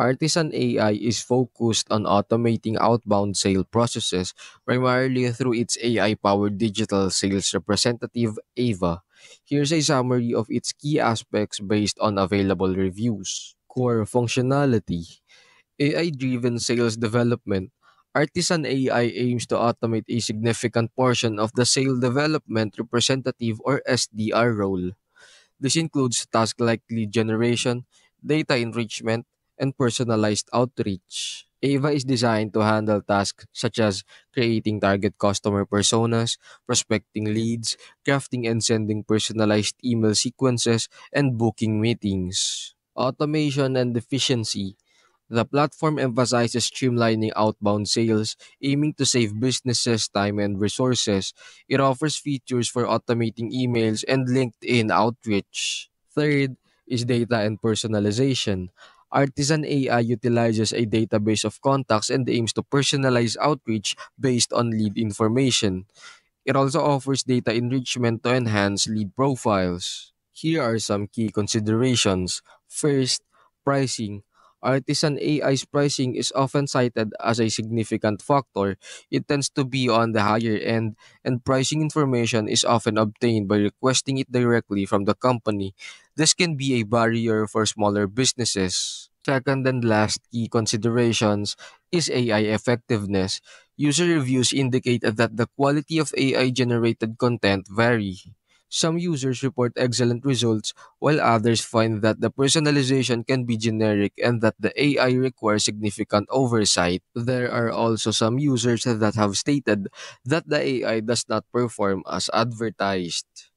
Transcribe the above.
Artisan AI is focused on automating outbound sale processes primarily through its AI powered digital sales representative, AVA. Here's a summary of its key aspects based on available reviews. Core functionality: AI driven sales development. Artisan AI aims to automate a significant portion of the sale development representative or SDR role. This includes tasks like lead generation, data enrichment, and personalized outreach. AVA is designed to handle tasks such as creating target customer personas, prospecting leads, crafting and sending personalized email sequences, and booking meetings. Automation and efficiency. The platform emphasizes streamlining outbound sales, aiming to save businesses time and resources. It offers features for automating emails and LinkedIn outreach. Third is data and personalization. Artisan AI utilizes a database of contacts and aims to personalize outreach based on lead information. It also offers data enrichment to enhance lead profiles. Here are some key considerations. First, pricing. Artisan AI's pricing is often cited as a significant factor. It tends to be on the higher end, and pricing information is often obtained by requesting it directly from the company. This can be a barrier for smaller businesses. Second and last key considerations is AI effectiveness. User reviews indicate that the quality of AI generated content vary. Some users report excellent results, while others find that the personalization can be generic and that the AI requires significant oversight. There are also some users that have stated that the AI does not perform as advertised.